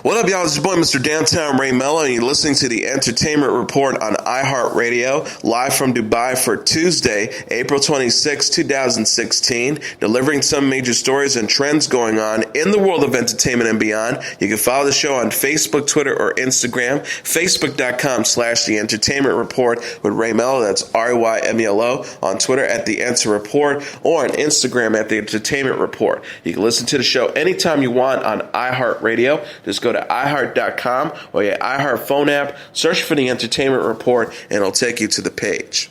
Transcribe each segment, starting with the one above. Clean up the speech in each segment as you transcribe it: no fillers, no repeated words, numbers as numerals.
What up, y'all? It's your boy, Mr. Downtown Ray Melo, and you're listening to the Entertainment Report on iHeartRadio, live from Dubai for Tuesday, April 26, 2016, delivering some major stories and trends going on in the world of entertainment and beyond. You can follow the show on Facebook, Twitter, or Instagram, facebook.com/The Entertainment Report with Ray Melo, that's RAYMELO, on Twitter at The Enter Report, or on Instagram at The Entertainment Report. You can listen to the show anytime you want on iHeartRadio. Just go to iHeart.com or your iHeart phone app, search for The Entertainment Report, and it'll take you to the page.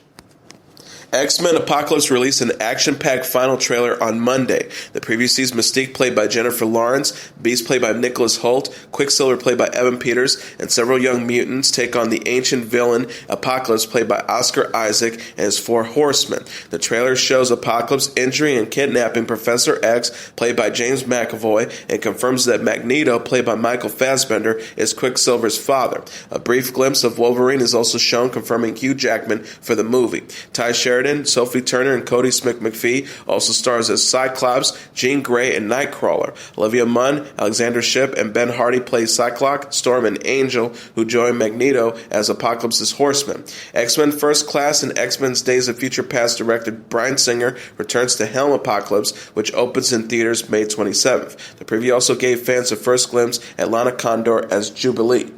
XMen Apocalypse released an action-packed final trailer on Monday. The preview sees Mystique, played by Jennifer Lawrence, Beast, played by Nicholas Hoult, Quicksilver, played by Evan Peters, and several young mutants take on the ancient villain Apocalypse, played by Oscar Isaac, and his four horsemen. The trailer shows Apocalypse injuring and kidnapping Professor X, played by James McAvoy, and confirms that Magneto, played by Michael Fassbender, is Quicksilver's father. A brief glimpse of Wolverine is also shown, confirming Hugh Jackman for the movie. Ty Sheridan, Sophie Turner, and Cody Smith-McPhee also stars as Cyclops, Jean Grey, and Nightcrawler. Olivia Munn, Alexander Shipp, and Ben Hardy play Cyclops, Storm, and Angel, who join Magneto as Apocalypse's horsemen. X-Men First Class and X-Men's Days of Future Past director Bryan Singer returns to helm Apocalypse, which opens in theaters May 27th. The preview also gave fans a first glimpse at Lana Condor as Jubilee.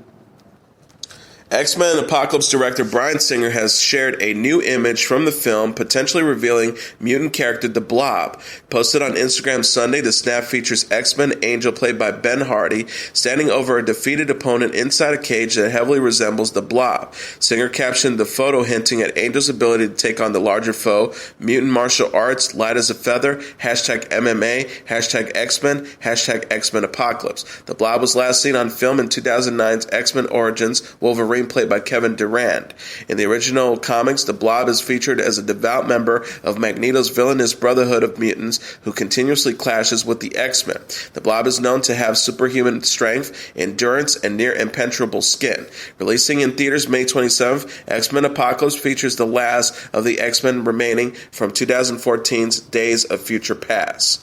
X-Men Apocalypse director Bryan Singer has shared a new image from the film, potentially revealing mutant character The Blob. Posted on Instagram Sunday, the snap features X-Men Angel, played by Ben Hardy, standing over a defeated opponent inside a cage that heavily resembles The Blob. Singer captioned the photo hinting at Angel's ability to take on the larger foe, mutant martial arts, light as a feather, #MMA, #X-Men, #X-Men Apocalypse. The Blob was last seen on film in 2009's X-Men Origins Wolverine, played by Kevin Durand. In the original comics, the Blob is featured as a devout member of Magneto's villainous Brotherhood of Mutants who continuously clashes with the X-Men. The Blob is known to have superhuman strength, endurance, and near impenetrable skin. Releasing in theaters May 27th, X-Men Apocalypse features the last of the X-Men remaining from 2014's Days of Future Past.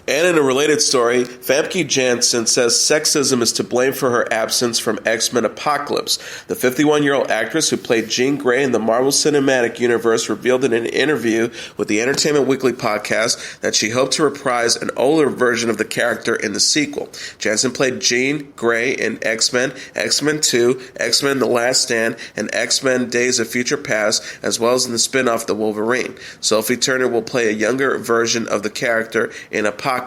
And in a related story, Famke Janssen says sexism is to blame for her absence from X-Men Apocalypse. The 51-year-old actress who played Jean Grey in the Marvel Cinematic Universe revealed in an interview with the Entertainment Weekly podcast that she hoped to reprise an older version of the character in the sequel. Janssen played Jean Grey in X-Men, X-Men 2, X-Men The Last Stand, and X-Men Days of Future Past, as well as in the spin-off The Wolverine. Sophie Turner will play a younger version of the character in Apocalypse.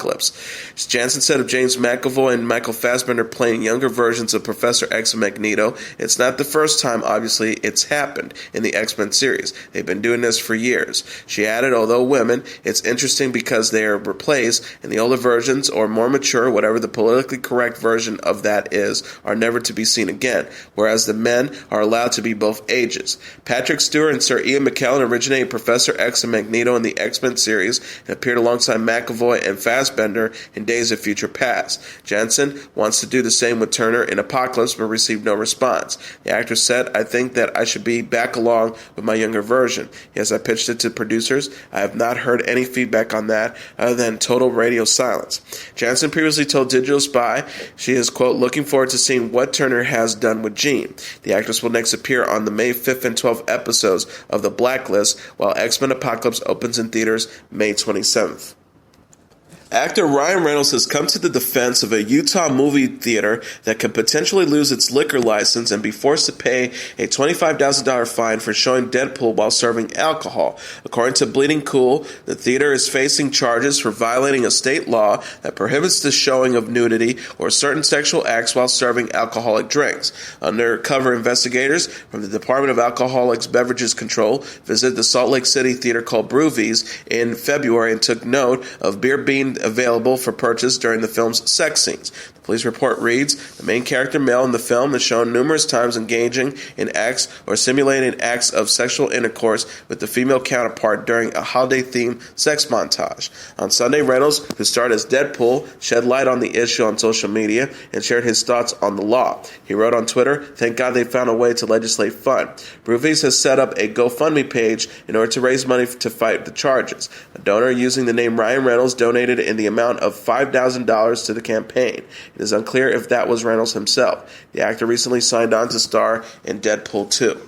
Janssen said of James McAvoy and Michael Fassbender playing younger versions of Professor X and Magneto, "It's not the first time, obviously, it's happened in the X-Men series. They've been doing this for years." She added, although women, it's interesting because they are replaced, and the older versions, or more mature, whatever the politically correct version of that is, are never to be seen again, whereas the men are allowed to be both ages. Patrick Stewart and Sir Ian McKellen originated Professor X and Magneto in the X-Men series and appeared alongside McAvoy and Fassbender in Days of Future Past. Janssen wants to do the same with Turner in Apocalypse, but received no response. The actress said, "I think that I should be back along with my younger version. Yes, I pitched it to producers. I have not heard any feedback on that other than total radio silence." Janssen previously told Digital Spy she is, quote, "looking forward to seeing what Turner has done with Jean." The actress will next appear on the May 5th and 12th episodes of The Blacklist, while X-Men Apocalypse opens in theaters May 27th. Actor Ryan Reynolds has come to the defense of a Utah movie theater that could potentially lose its liquor license and be forced to pay a $25,000 fine for showing Deadpool while serving alcohol. According to Bleeding Cool, the theater is facing charges for violating a state law that prohibits the showing of nudity or certain sexual acts while serving alcoholic drinks. Undercover investigators from the Department of Alcoholics Beverages Control visited the Salt Lake City theater called Brewvies in February and took note of beer being available for purchase during the film's sex scenes. The police report reads, "The main character, Mel, in the film is shown numerous times engaging in acts or simulating acts of sexual intercourse with the female counterpart during a holiday-themed sex montage." On Sunday, Reynolds, who starred as Deadpool, shed light on the issue on social media and shared his thoughts on the law. He wrote on Twitter, "Thank God they found a way to legislate fun." Brewvies has set up a GoFundMe page in order to raise money to fight the charges. A donor using the name Ryan Reynolds donated in the amount of $5,000 to the campaign. It is unclear if that was Reynolds himself. The actor recently signed on to star in Deadpool 2.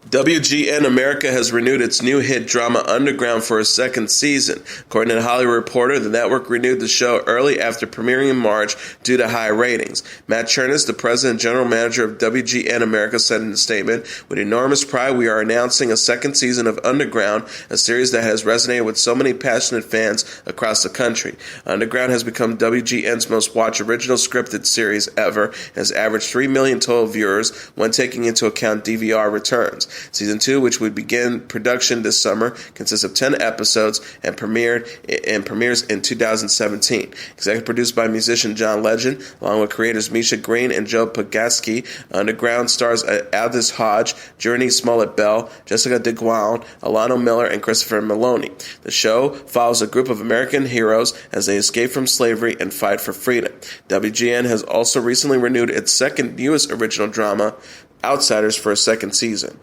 WGN America has renewed its new hit drama Underground for a second season. According to The Hollywood Reporter, the network renewed the show early after premiering in March due to high ratings. Matt Chernis, the president and general manager of WGN America, said in a statement, "With enormous pride, we are announcing a second season of Underground, a series that has resonated with so many passionate fans across the country. Underground has become WGN's most watched original scripted series ever and has averaged 3 million total viewers when taking into account DVR returns. Season 2, which would begin production this summer, consists of 10 episodes and premieres in 2017. Executive produced by musician John Legend, along with creators Misha Green and Joe Pagaski. Underground stars Aldous Hodge, Journey Smollett-Bell, Jessica DeGuan, Alano Miller, and Christopher Meloni. The show follows a group of American heroes as they escape from slavery and fight for freedom. WGN has also recently renewed its second newest original drama, Outsiders, for a second season.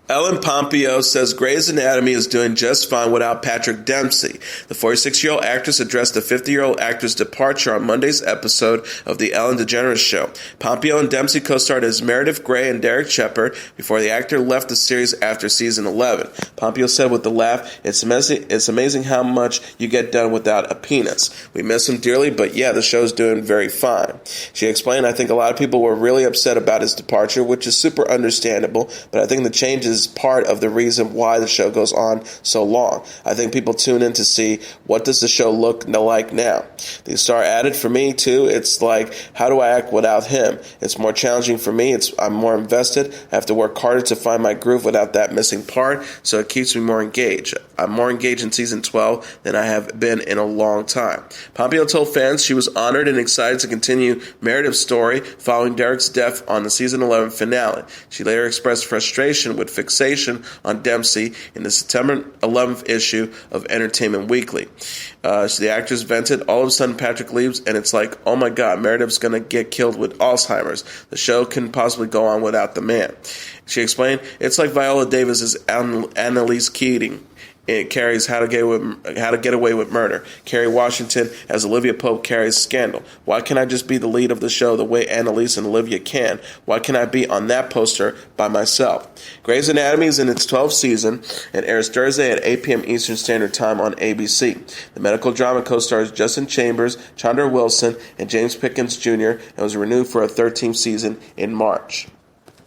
Ellen Pompeo says Grey's Anatomy is doing just fine without Patrick Dempsey. The 46-year-old actress addressed the 50-year-old actor's departure on Monday's episode of The Ellen DeGeneres Show. Pompeo and Dempsey co-starred as Meredith Grey and Derek Shepherd before the actor left the series after season 11. Pompeo said with a laugh, it's amazing how much you get done without a penis. We miss him dearly, but yeah, the show's doing very fine. She explained, I think a lot of people were really upset about his departure, which is super understandable, but I think the changes is part of the reason why the show goes on so long. I think people tune in to see what does the show look like now. The star added, for me too, it's like, how do I act without him? It's more challenging for me. I'm more invested. I have to work harder to find my groove without that missing part, so it keeps me more engaged. I'm more engaged in season 12 than I have been in a long time. Pompeo told fans she was honored and excited to continue Meredith's story following Derek's death on the season 11 finale. She later expressed frustration with fixation on Dempsey in the September 11th issue of Entertainment Weekly. The actress vented, all of a sudden Patrick leaves and it's like, oh my god, Meredith's going to get killed with Alzheimer's. The show couldn't possibly go on without the man. She explained, it's like Viola Davis' Annalise Keating. It carries How to Get Away with Murder. Kerry Washington as Olivia Pope carries Scandal. Why can't I just be the lead of the show the way Annalise and Olivia can? Why can't I be on that poster by myself? Grey's Anatomy is in its 12th season and airs Thursday at 8 p.m. Eastern Standard Time on ABC. The medical drama co-stars Justin Chambers, Chandra Wilson, and James Pickens Jr. and was renewed for a 13th season in March.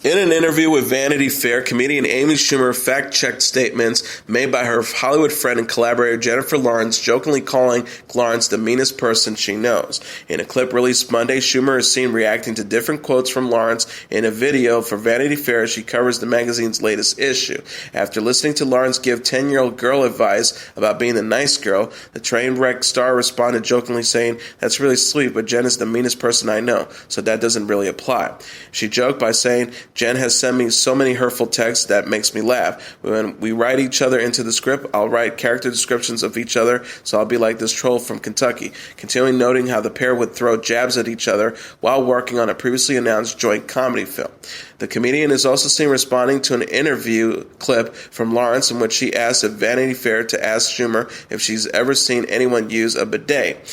In an interview with Vanity Fair, comedian Amy Schumer fact-checked statements made by her Hollywood friend and collaborator Jennifer Lawrence, jokingly calling Lawrence the meanest person she knows. In a clip released Monday, Schumer is seen reacting to different quotes from Lawrence in a video for Vanity Fair as she covers the magazine's latest issue. After listening to Lawrence give 10-year-old girl advice about being the nice girl, the train wreck star responded jokingly saying, "That's really sweet, but Jen is the meanest person I know, so that doesn't really apply." She joked by saying, "Jen has sent me so many hurtful texts that makes me laugh. When we write each other into the script, I'll write character descriptions of each other, so I'll be like this troll from Kentucky," continuing noting how the pair would throw jabs at each other while working on a previously announced joint comedy film. The comedian is also seen responding to an interview clip from Lawrence in which she asked at Vanity Fair to ask Schumer if she's ever seen anyone use a bidet.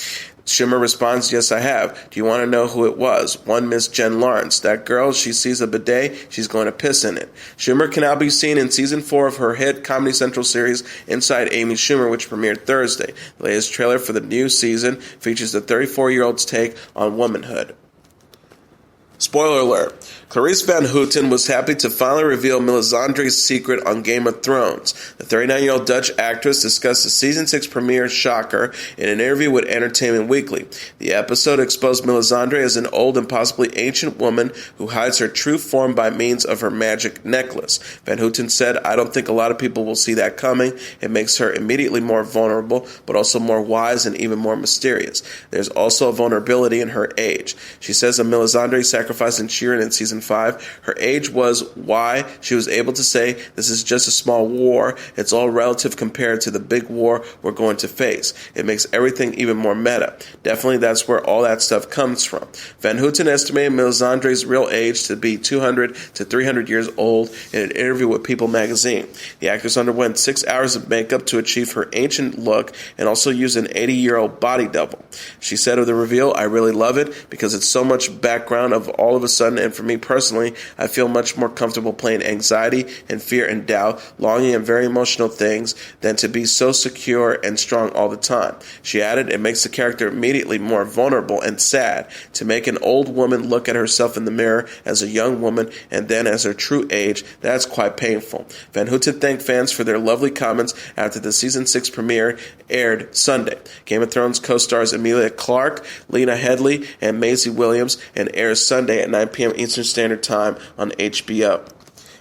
Schumer responds, "Yes, I have. Do you want to know who it was? One Miss Jen Lawrence. That girl, she sees a bidet, she's going to piss in it." Schumer can now be seen in season 4 of her hit Comedy Central series Inside Amy Schumer, which premiered Thursday. The latest trailer for the new season features the 34-year-old's take on womanhood. Spoiler alert. Clarice Van Houten was happy to finally reveal Melisandre's secret on Game of Thrones. The 39-year-old Dutch actress discussed the Season 6 premiere shocker in an interview with Entertainment Weekly. The episode exposed Melisandre as an old and possibly ancient woman who hides her true form by means of her magic necklace. Van Houten said, "I don't think a lot of people will see that coming. It makes her immediately more vulnerable, but also more wise and even more mysterious. There's also a vulnerability in her age." She says that Melisandre sacrificed sacrificing Sheeran in Season 5. Her age was why she was able to say, "This is just a small war. It's all relative compared to the big war we're going to face." It makes everything even more meta. Definitely that's where all that stuff comes from. Van Houten estimated Melisandre's real age to be 200 to 300 years old in an interview with People magazine. The actress underwent 6 hours of makeup to achieve her ancient look and also used an 80-year-old body double. She said of the reveal, "I really love it because it's so much background of all of a sudden, and for me personally, I feel much more comfortable playing anxiety and fear and doubt, longing and very emotional things than to be so secure and strong all the time." She added, "It makes the character immediately more vulnerable and sad. To make an old woman look at herself in the mirror as a young woman and then as her true age, that's quite painful." Van Houten thanked fans for their lovely comments after the Season 6 premiere aired Sunday. Game of Thrones co-stars Emilia Clarke, Lena Headey, and Maisie Williams, and airs Sunday at 9 p.m. Eastern Standard Time on HBO.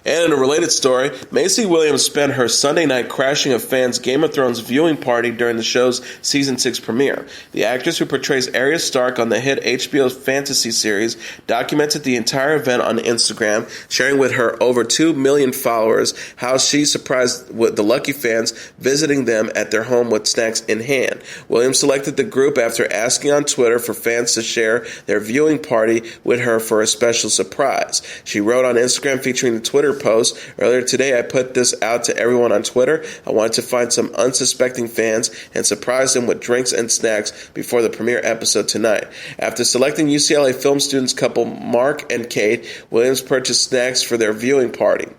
And in a related story, Maisie Williams spent her Sunday night crashing a fans' Game of Thrones viewing party during the show's Season 6 premiere. The actress who portrays Arya Stark on the hit HBO fantasy series documented the entire event on Instagram, sharing with her over 2 million followers how she surprised the lucky fans visiting them at their home with snacks in hand. Williams selected the group after asking on Twitter for fans to share their viewing party with her for a special surprise. She wrote on Instagram featuring the Twitter post, "Earlier today I put this out to everyone on Twitter. I wanted to find some unsuspecting fans and surprise them with drinks and snacks before the premiere episode tonight." After selecting UCLA film students couple Mark and Kate, Williams purchased snacks for their viewing party.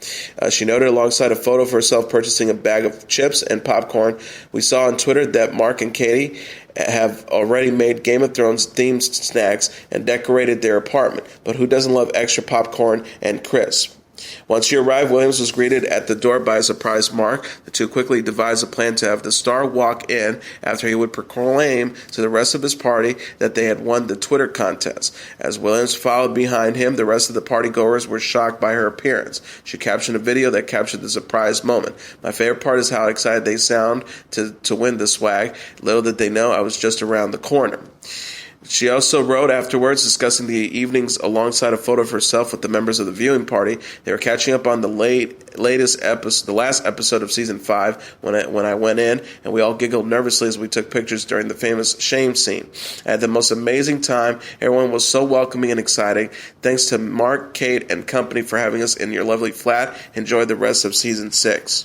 She noted alongside a photo of herself purchasing a bag of chips and popcorn. "We saw on Twitter that Mark and Katie have already made Game of Thrones themed snacks and decorated their apartment, but who doesn't love extra popcorn and crisps?" Once she arrived, Williams was greeted at the door by a surprised Mark. The two quickly devised a plan to have the star walk in after he would proclaim to the rest of his party that they had won the Twitter contest. As Williams followed behind him, the rest of the partygoers were shocked by her appearance. She captioned a video that captured the surprise moment. "My favorite part is how excited they sound to win the swag. Little did they know I was just around the corner." She also wrote afterwards, discussing the evenings alongside a photo of herself with the members of the viewing party. They were catching up on the last episode of Season 5 when I went in, and we all giggled nervously as we took pictures during the famous shame scene. I had the most amazing time. Everyone was so welcoming and exciting. Thanks to Mark, Kate, and company for having us in your lovely flat. Enjoy the rest of Season 6.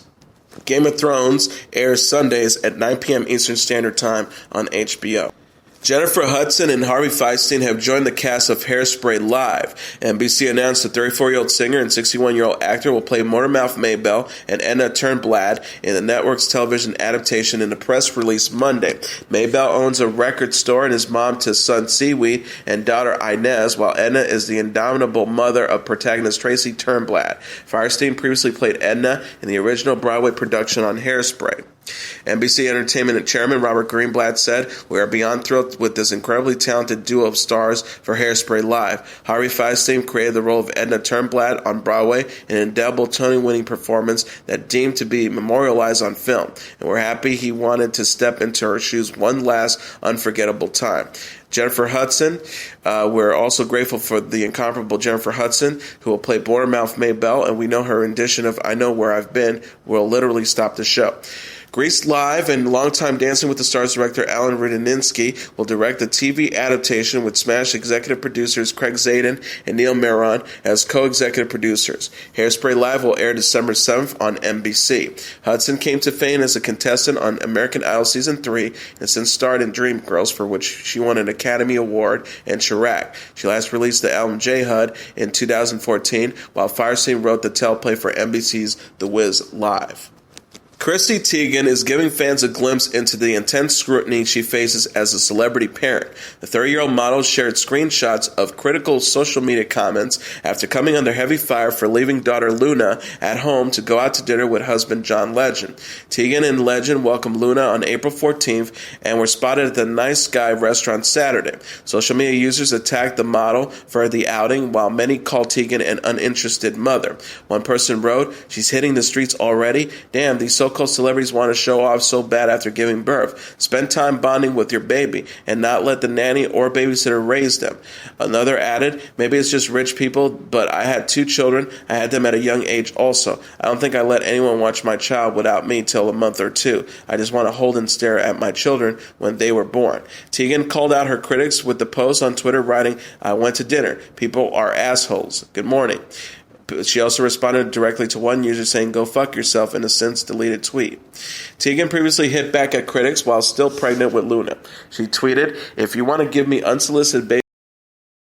Game of Thrones airs Sundays at 9 p.m. Eastern Standard Time on HBO. Jennifer Hudson and Harvey Fierstein have joined the cast of Hairspray Live. NBC announced the 34-year-old singer and 61-year-old actor will play Motormouth Maybelle and Edna Turnblad in the network's television adaptation in a press release Monday. Maybelle owns a record store and is mom to son Seaweed and daughter Inez, while Edna is the indomitable mother of protagonist Tracy Turnblad. Fierstein previously played Edna in the original Broadway production on Hairspray. NBC Entertainment Chairman Robert Greenblatt said, "We are beyond thrilled with this incredibly talented duo of stars for Hairspray Live. Harvey Fierstein created the role of Edna Turnblad on Broadway, an indelible Tony-winning performance that deemed to be memorialized on film, and we're happy he wanted to step into her shoes one last unforgettable time." Jennifer Hudson, we're also grateful for the incomparable Jennifer Hudson, who will play Motormouth Maybelle, and we know her rendition of "I Know Where I've Been" will literally stop the show. Grease Live and longtime Dancing with the Stars director Alan Rudninsky will direct the TV adaptation with Smash executive producers Craig Zadan and Neil Meron as co-executive producers. Hairspray Live will air December 7th on NBC. Hudson came to fame as a contestant on American Idol Season 3 and has since starred in Dreamgirls, for which she won an Academy Award, and Chirac. She last released the album J-Hud in 2014, while Fierstein wrote the teleplay for NBC's The Wiz Live. Chrissy Teigen is giving fans a glimpse into the intense scrutiny she faces as a celebrity parent. The 30-year-old model shared screenshots of critical social media comments after coming under heavy fire for leaving daughter Luna at home to go out to dinner with husband John Legend. Teigen and Legend welcomed Luna on April 14th and were spotted at the Nice Guy restaurant Saturday. Social media users attacked the model for the outing, while many called Teigen an uninterested mother. One person wrote, "She's hitting the streets already? Damn, these so so-called celebrities want to show off so bad after giving birth. Spend time bonding with your baby and not let the nanny or babysitter raise them. Another added, maybe it's just rich people, but I had 2 children. I had them at a young age also. I don't think I let anyone watch my child without me till a month or 2. I just want to hold and stare at my children when they were born. Tegan called out her critics with the post on Twitter writing, I went to dinner. People are assholes. Good morning. She also responded directly to one user saying, go fuck yourself, in a since deleted tweet. Tegan previously hit back at critics while still pregnant with Luna. She tweeted, if you want to give me unsolicited baby